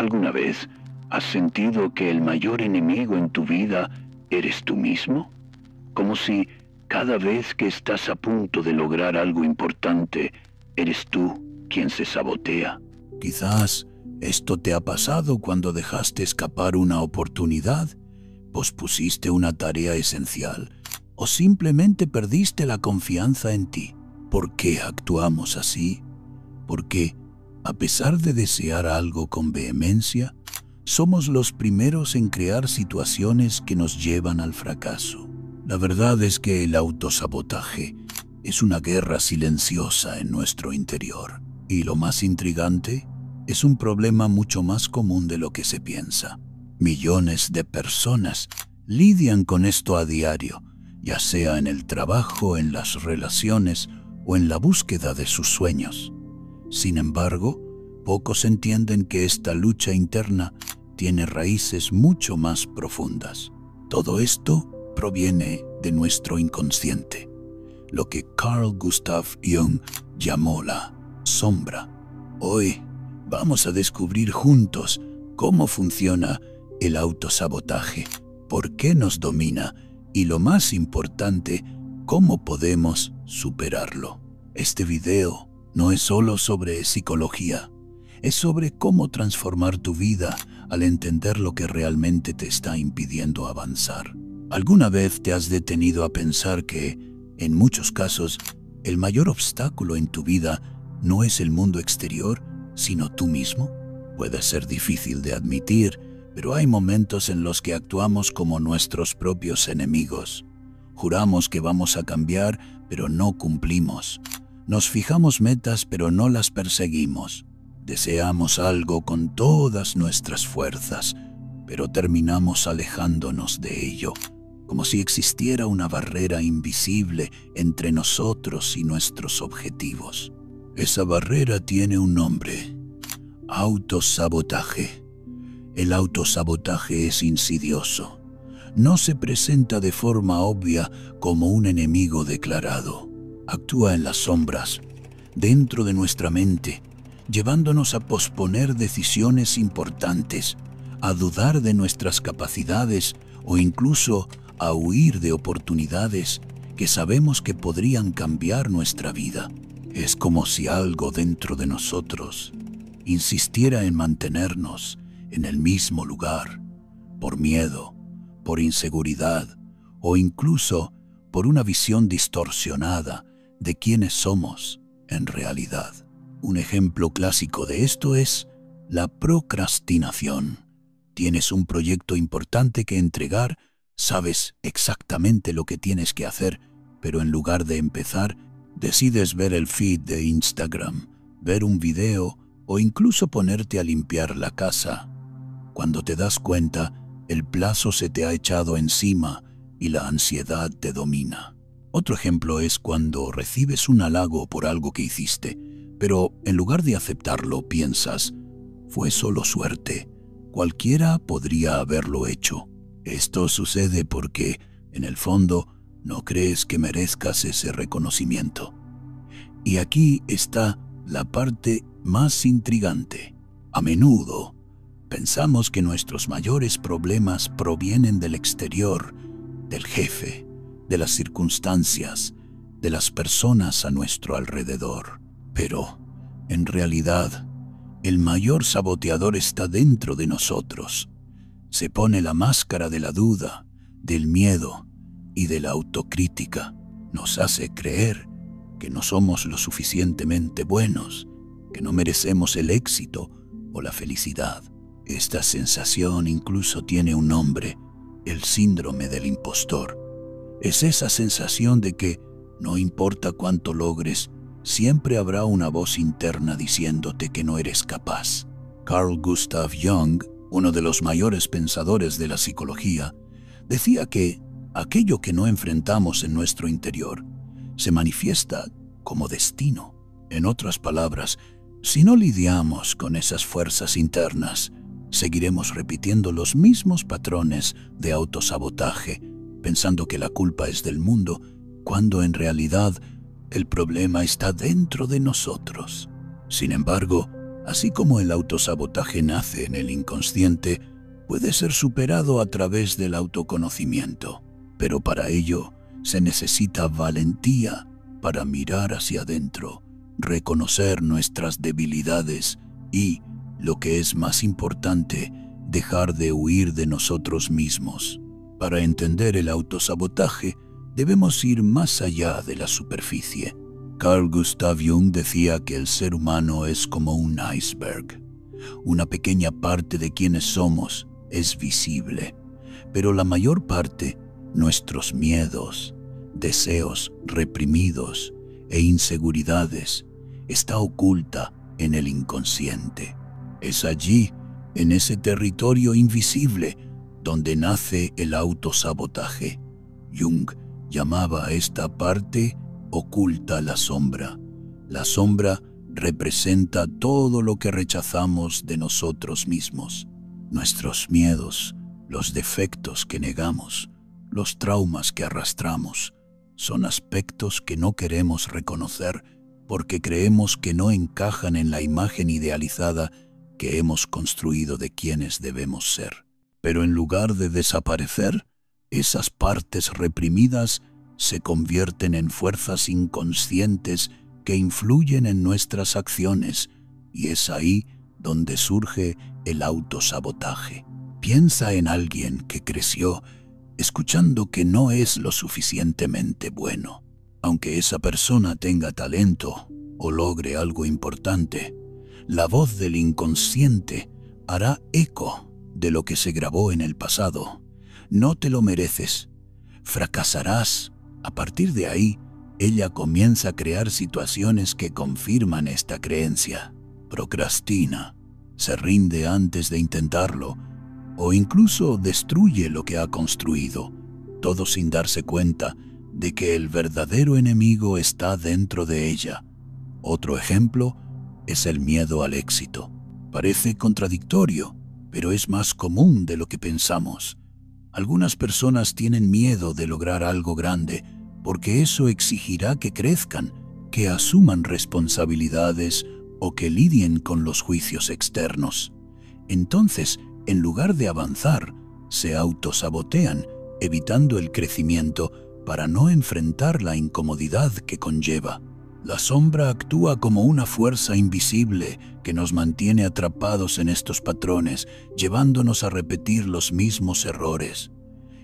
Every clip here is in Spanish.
¿Alguna vez has sentido que el mayor enemigo en tu vida eres tú mismo? Como si cada vez que estás a punto de lograr algo importante, eres tú quien se sabotea. Quizás esto te ha pasado cuando dejaste escapar una oportunidad, pospusiste una tarea esencial o simplemente perdiste la confianza en ti. ¿Por qué actuamos así? Porque, a pesar de desear algo con vehemencia, somos los primeros en crear situaciones que nos llevan al fracaso. La verdad es que el autosabotaje es una guerra silenciosa en nuestro interior. Y lo más intrigante, es un problema mucho más común de lo que se piensa. Millones de personas lidian con esto a diario, ya sea en el trabajo, en las relaciones o en la búsqueda de sus sueños. Sin embargo, pocos entienden que esta lucha interna tiene raíces mucho más profundas. Todo esto proviene de nuestro inconsciente, lo que Carl Gustav Jung llamó la sombra. Hoy vamos a descubrir juntos cómo funciona el autosabotaje, por qué nos domina y, lo más importante, cómo podemos superarlo. Este video no es solo sobre psicología, es sobre cómo transformar tu vida al entender lo que realmente te está impidiendo avanzar. ¿Alguna vez te has detenido a pensar que, en muchos casos, el mayor obstáculo en tu vida no es el mundo exterior, sino tú mismo? Puede ser difícil de admitir, pero hay momentos en los que actuamos como nuestros propios enemigos. Juramos que vamos a cambiar, pero no cumplimos. Nos fijamos metas, pero no las perseguimos. Deseamos algo con todas nuestras fuerzas, pero terminamos alejándonos de ello, como si existiera una barrera invisible entre nosotros y nuestros objetivos. Esa barrera tiene un nombre: autosabotaje. El autosabotaje es insidioso. No se presenta de forma obvia como un enemigo declarado. Actúa en las sombras, dentro de nuestra mente, llevándonos a posponer decisiones importantes, a dudar de nuestras capacidades o incluso a huir de oportunidades que sabemos que podrían cambiar nuestra vida. Es como si algo dentro de nosotros insistiera en mantenernos en el mismo lugar, por miedo, por inseguridad o incluso por una visión distorsionada de quiénes somos en realidad. Un ejemplo clásico de esto es la procrastinación. Tienes un proyecto importante que entregar, sabes exactamente lo que tienes que hacer, pero en lugar de empezar, decides ver el feed de Instagram, ver un video o incluso ponerte a limpiar la casa. Cuando te das cuenta, el plazo se te ha echado encima y la ansiedad te domina. Otro ejemplo es cuando recibes un halago por algo que hiciste, pero en lugar de aceptarlo piensas: fue solo suerte, cualquiera podría haberlo hecho. Esto sucede porque, en el fondo, no crees que merezcas ese reconocimiento. Y aquí está la parte más intrigante. A menudo, pensamos que nuestros mayores problemas provienen del exterior, del jefe, de las circunstancias, de las personas a nuestro alrededor. Pero, en realidad, el mayor saboteador está dentro de nosotros. Se pone la máscara de la duda, del miedo y de la autocrítica. Nos hace creer que no somos lo suficientemente buenos, que no merecemos el éxito o la felicidad. Esta sensación incluso tiene un nombre: el síndrome del impostor. Es esa sensación de que, no importa cuánto logres, siempre habrá una voz interna diciéndote que no eres capaz. Carl Gustav Jung, uno de los mayores pensadores de la psicología, decía que aquello que no enfrentamos en nuestro interior se manifiesta como destino. En otras palabras, si no lidiamos con esas fuerzas internas, seguiremos repitiendo los mismos patrones de autosabotaje, pensando que la culpa es del mundo, cuando en realidad el problema está dentro de nosotros. Sin embargo, Así como el autosabotaje nace en el inconsciente, puede ser superado a través del autoconocimiento, pero para ello se necesita valentía para mirar hacia adentro, reconocer nuestras debilidades y, lo que es más importante, dejar de huir de nosotros mismos. Para entender el autosabotaje, debemos ir más allá de la superficie. Carl Gustav Jung decía que el ser humano es como un iceberg. Una pequeña parte de quienes somos es visible, pero la mayor parte, nuestros miedos, deseos reprimidos e inseguridades, está oculta en el inconsciente. Es allí, en ese territorio invisible, donde nace el autosabotaje. Jung llamaba a esta parte oculta la sombra. La sombra representa todo lo que rechazamos de nosotros mismos, nuestros miedos, los defectos que negamos, los traumas que arrastramos. Son aspectos que no queremos reconocer porque creemos que no encajan en la imagen idealizada que hemos construido de quienes debemos ser. Pero en lugar de desaparecer, esas partes reprimidas se convierten en fuerzas inconscientes que influyen en nuestras acciones, y es ahí donde surge el autosabotaje. Piensa en alguien que creció escuchando que no es lo suficientemente bueno. Aunque esa persona tenga talento o logre algo importante, la voz del inconsciente hará eco de lo que se grabó en el pasado. No te lo mereces. Fracasarás. A partir de ahí, ella comienza a crear situaciones que confirman esta creencia. Procrastina, se rinde antes de intentarlo, o incluso destruye lo que ha construido, todo sin darse cuenta de que el verdadero enemigo está dentro de ella. Otro ejemplo es el miedo al éxito. Parece contradictorio, pero es más común de lo que pensamos. Algunas personas tienen miedo de lograr algo grande porque eso exigirá que crezcan, que asuman responsabilidades o que lidien con los juicios externos. Entonces, en lugar de avanzar, se autosabotean, evitando el crecimiento para no enfrentar la incomodidad que conlleva. La sombra actúa como una fuerza invisible que nos mantiene atrapados en estos patrones, llevándonos a repetir los mismos errores.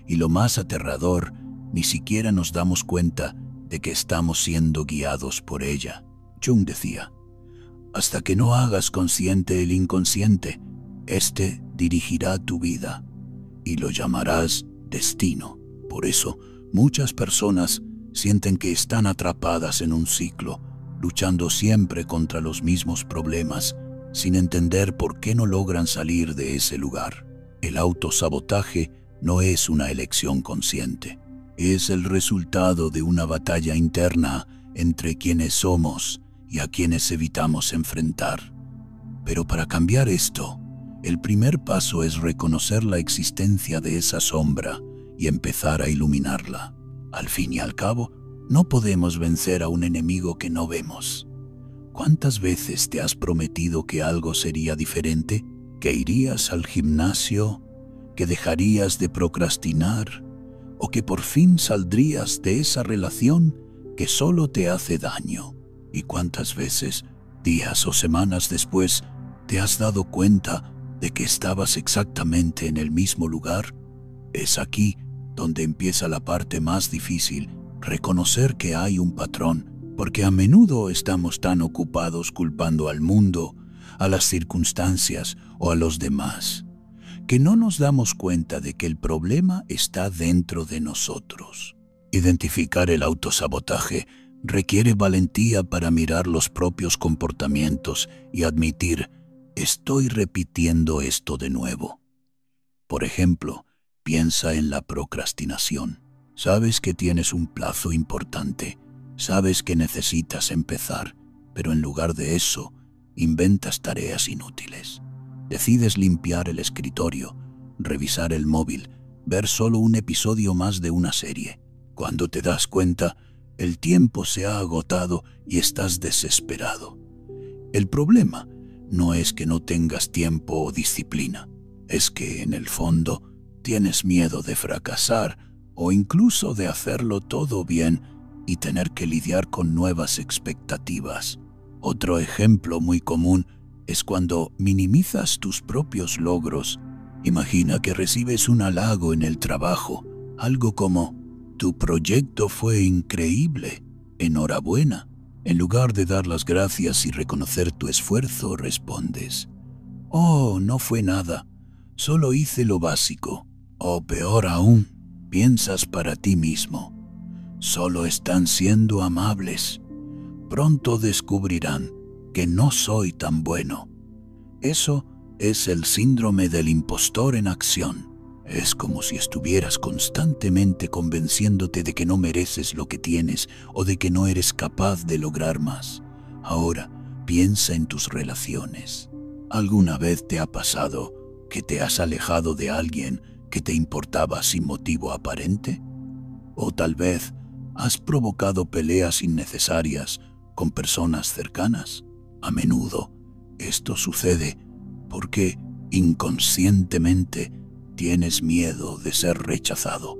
Y lo más aterrador, ni siquiera nos damos cuenta de que estamos siendo guiados por ella. Jung decía, hasta que no hagas consciente el inconsciente, este dirigirá tu vida y lo llamarás destino. Por eso, muchas personas sienten que están atrapadas en un ciclo, luchando siempre contra los mismos problemas, sin entender por qué no logran salir de ese lugar. El autosabotaje no es una elección consciente, es el resultado de una batalla interna entre quienes somos y a quienes evitamos enfrentar. Pero para cambiar esto, el primer paso es reconocer la existencia de esa sombra y empezar a iluminarla. Al fin y al cabo, no podemos vencer a un enemigo que no vemos. ¿Cuántas veces te has prometido que algo sería diferente? ¿Que irías al gimnasio? ¿Que dejarías de procrastinar? ¿O que por fin saldrías de esa relación que solo te hace daño? ¿Y cuántas veces, días o semanas después, te has dado cuenta de que estabas exactamente en el mismo lugar? Es aquí donde empieza la parte más difícil, reconocer que hay un patrón, porque a menudo estamos tan ocupados culpando al mundo, a las circunstancias o a los demás, que no nos damos cuenta de que el problema está dentro de nosotros. Identificar el autosabotaje requiere valentía para mirar los propios comportamientos y admitir, estoy repitiendo esto de nuevo. Por ejemplo, piensa en la procrastinación. Sabes que tienes un plazo importante, sabes que necesitas empezar, pero en lugar de eso, inventas tareas inútiles. Decides limpiar el escritorio, revisar el móvil, ver solo un episodio más de una serie. Cuando te das cuenta, el tiempo se ha agotado y estás desesperado. El problema no es que no tengas tiempo o disciplina, es que en el fondo tienes miedo de fracasar o incluso de hacerlo todo bien y tener que lidiar con nuevas expectativas. Otro ejemplo muy común es cuando minimizas tus propios logros. Imagina que recibes un halago en el trabajo, algo como: tu proyecto fue increíble, enhorabuena. En lugar de dar las gracias y reconocer tu esfuerzo, respondes: oh, no fue nada, solo hice lo básico. O peor aún, piensas para ti mismo: solo están siendo amables. Pronto descubrirán que no soy tan bueno. Eso es el síndrome del impostor en acción. Es como si estuvieras constantemente convenciéndote de que no mereces lo que tienes o de que no eres capaz de lograr más. Ahora, piensa en tus relaciones. ¿Alguna vez te ha pasado que te has alejado de alguien que te importaba sin motivo aparente? O tal vez has provocado peleas innecesarias con personas cercanas. A menudo esto sucede porque inconscientemente tienes miedo de ser rechazado.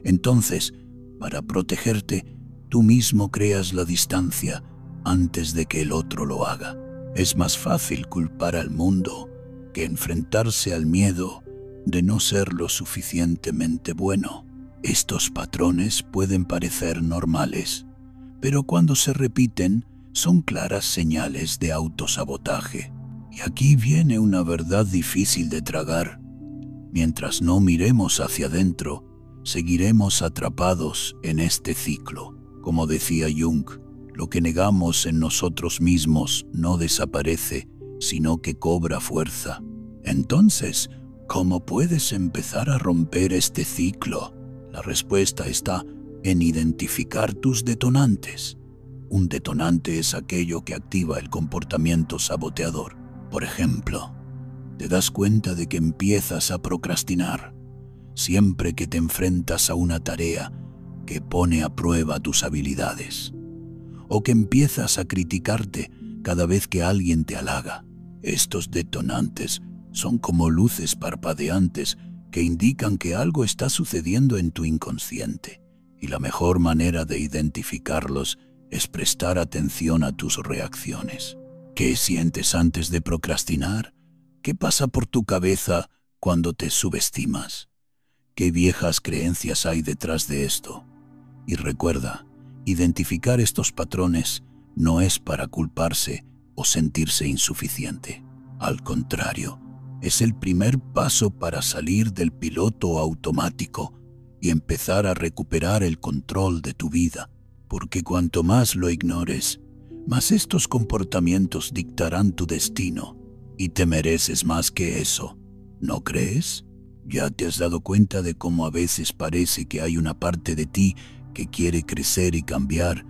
Entonces, para protegerte, tú mismo creas la distancia antes de que el otro lo haga. Es más fácil culpar al mundo que enfrentarse al miedo de no ser lo suficientemente bueno. Estos patrones pueden parecer normales, pero cuando se repiten, son claras señales de autosabotaje. Y aquí viene una verdad difícil de tragar. Mientras no miremos hacia adentro, seguiremos atrapados en este ciclo. Como decía Jung, lo que negamos en nosotros mismos no desaparece, sino que cobra fuerza. Entonces, ¿cómo puedes empezar a romper este ciclo? La respuesta está en identificar tus detonantes. Un detonante es aquello que activa el comportamiento saboteador. Por ejemplo, te das cuenta de que empiezas a procrastinar siempre que te enfrentas a una tarea que pone a prueba tus habilidades, o que empiezas a criticarte cada vez que alguien te halaga. Estos detonantes son como luces parpadeantes que indican que algo está sucediendo en tu inconsciente, y la mejor manera de identificarlos es prestar atención a tus reacciones. ¿Qué sientes antes de procrastinar? ¿Qué pasa por tu cabeza cuando te subestimas? ¿Qué viejas creencias hay detrás de esto? Y recuerda, identificar estos patrones no es para culparse o sentirse insuficiente. Al contrario, es el primer paso para salir del piloto automático y empezar a recuperar el control de tu vida, porque cuanto más lo ignores, más estos comportamientos dictarán tu destino, y te mereces más que eso, ¿no crees? ¿Ya te has dado cuenta de cómo a veces parece que hay una parte de ti que quiere crecer y cambiar,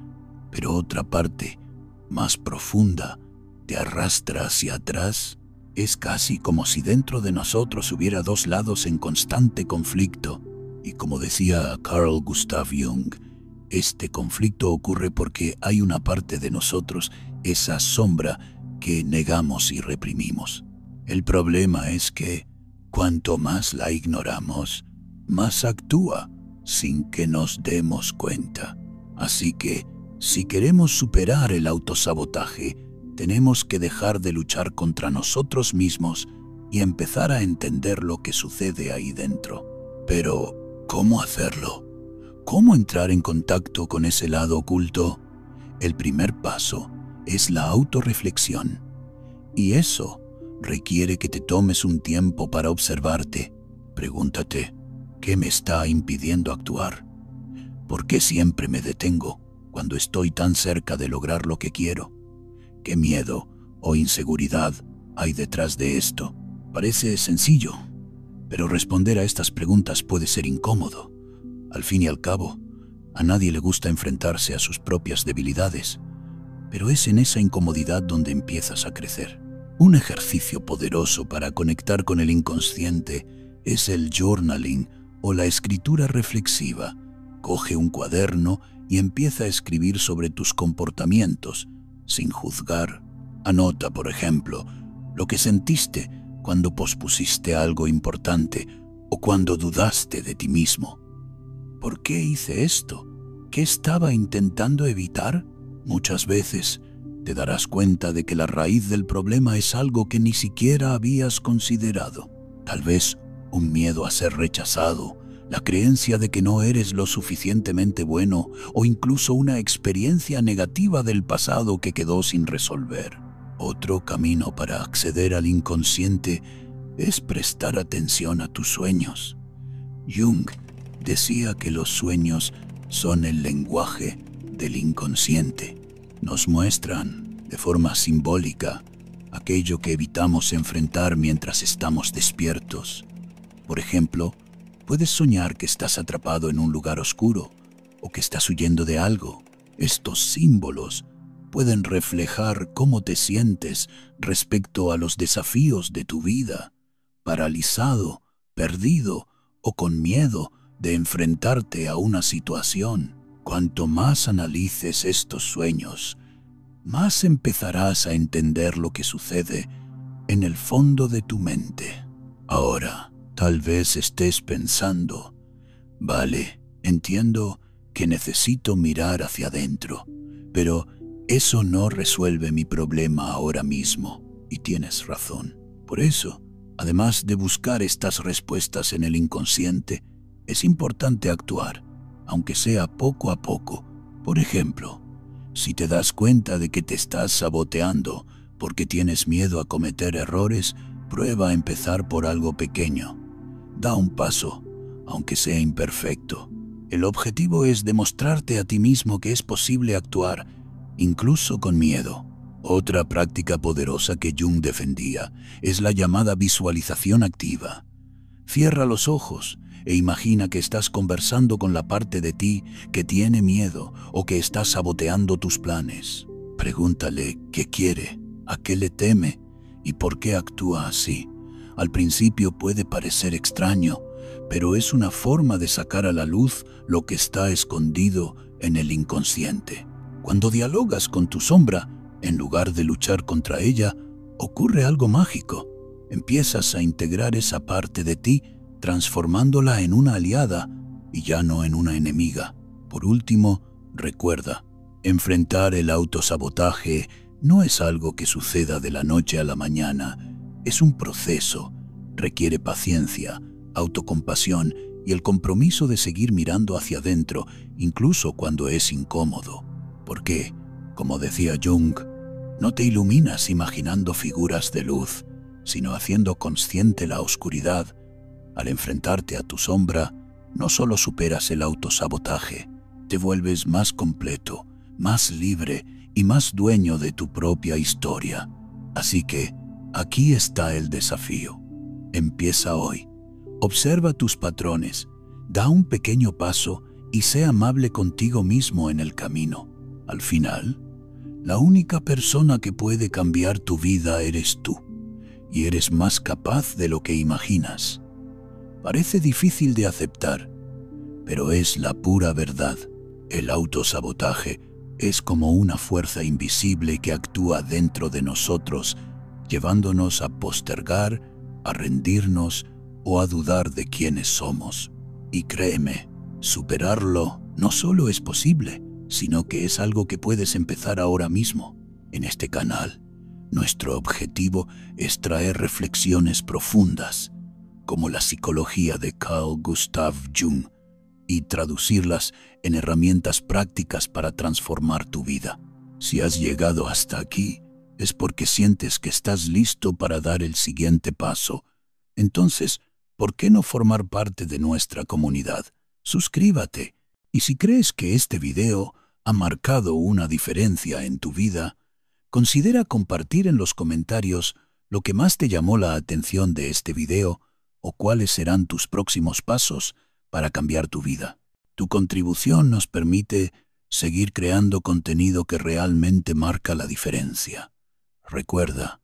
pero otra parte, más profunda, te arrastra hacia atrás? Es casi como si dentro de nosotros hubiera dos lados en constante conflicto, y como decía Carl Gustav Jung, este conflicto ocurre porque hay una parte de nosotros, esa sombra, que negamos y reprimimos. El problema es que, cuanto más la ignoramos, más actúa sin que nos demos cuenta. Así que, si queremos superar el autosabotaje, tenemos que dejar de luchar contra nosotros mismos y empezar a entender lo que sucede ahí dentro. Pero, ¿cómo hacerlo? ¿Cómo entrar en contacto con ese lado oculto? El primer paso es la autorreflexión. Y eso requiere que te tomes un tiempo para observarte. Pregúntate, ¿qué me está impidiendo actuar? ¿Por qué siempre me detengo cuando estoy tan cerca de lograr lo que quiero? ¿Qué miedo o inseguridad hay detrás de esto? Parece sencillo, pero responder a estas preguntas puede ser incómodo. Al fin y al cabo, a nadie le gusta enfrentarse a sus propias debilidades, pero es en esa incomodidad donde empiezas a crecer. Un ejercicio poderoso para conectar con el inconsciente es el journaling o la escritura reflexiva. Coge un cuaderno y empieza a escribir sobre tus comportamientos, sin juzgar. Anota, por ejemplo, lo que sentiste cuando pospusiste algo importante o cuando dudaste de ti mismo. ¿Por qué hice esto? ¿Qué estaba intentando evitar? Muchas veces te darás cuenta de que la raíz del problema es algo que ni siquiera habías considerado. Tal vez un miedo a ser rechazado, la creencia de que no eres lo suficientemente bueno o incluso una experiencia negativa del pasado que quedó sin resolver. Otro camino para acceder al inconsciente es prestar atención a tus sueños. Jung decía que los sueños son el lenguaje del inconsciente. Nos muestran, de forma simbólica, aquello que evitamos enfrentar mientras estamos despiertos. Por ejemplo, puedes soñar que estás atrapado en un lugar oscuro o que estás huyendo de algo. Estos símbolos pueden reflejar cómo te sientes respecto a los desafíos de tu vida, paralizado, perdido o con miedo de enfrentarte a una situación. Cuanto más analices estos sueños, más empezarás a entender lo que sucede en el fondo de tu mente. Ahora, tal vez estés pensando, vale, entiendo que necesito mirar hacia adentro, pero eso no resuelve mi problema ahora mismo. Y tienes razón. Por eso, además de buscar estas respuestas en el inconsciente, es importante actuar, aunque sea poco a poco. Por ejemplo, si te das cuenta de que te estás saboteando porque tienes miedo a cometer errores, prueba a empezar por algo pequeño. Da un paso, aunque sea imperfecto. El objetivo es demostrarte a ti mismo que es posible actuar, incluso con miedo. Otra práctica poderosa que Jung defendía es la llamada visualización activa. Cierra los ojos e imagina que estás conversando con la parte de ti que tiene miedo o que está saboteando tus planes. Pregúntale qué quiere, a qué le teme y por qué actúa así. Al principio puede parecer extraño, pero es una forma de sacar a la luz lo que está escondido en el inconsciente. Cuando dialogas con tu sombra, en lugar de luchar contra ella, ocurre algo mágico. Empiezas a integrar esa parte de ti, transformándola en una aliada y ya no en una enemiga. Por último, recuerda, enfrentar el autosabotaje no es algo que suceda de la noche a la mañana. Es un proceso. Requiere paciencia, autocompasión y el compromiso de seguir mirando hacia adentro, incluso cuando es incómodo. Porque, como decía Jung, no te iluminas imaginando figuras de luz, sino haciendo consciente la oscuridad. Al enfrentarte a tu sombra, no solo superas el autosabotaje, te vuelves más completo, más libre y más dueño de tu propia historia. Así que, aquí está el desafío. Empieza hoy. Observa tus patrones, da un pequeño paso y sé amable contigo mismo en el camino. Al final, la única persona que puede cambiar tu vida eres tú, y eres más capaz de lo que imaginas. Parece difícil de aceptar, pero es la pura verdad. El autosabotaje es como una fuerza invisible que actúa dentro de nosotros, llevándonos a postergar, a rendirnos o a dudar de quiénes somos. Y créeme, superarlo no solo es posible, sino que es algo que puedes empezar ahora mismo. En este canal, nuestro objetivo es traer reflexiones profundas, como la psicología de Carl Gustav Jung, y traducirlas en herramientas prácticas para transformar tu vida. Si has llegado hasta aquí, es porque sientes que estás listo para dar el siguiente paso. Entonces, ¿por qué no formar parte de nuestra comunidad? Suscríbete. Y si crees que este video ha marcado una diferencia en tu vida, considera compartir en los comentarios lo que más te llamó la atención de este video o cuáles serán tus próximos pasos para cambiar tu vida. Tu contribución nos permite seguir creando contenido que realmente marca la diferencia. Recuerda,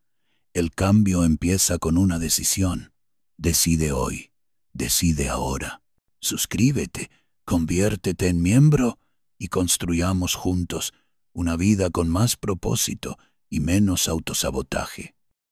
el cambio empieza con una decisión. Decide hoy, decide ahora. Suscríbete, conviértete en miembro y construyamos juntos una vida con más propósito y menos autosabotaje.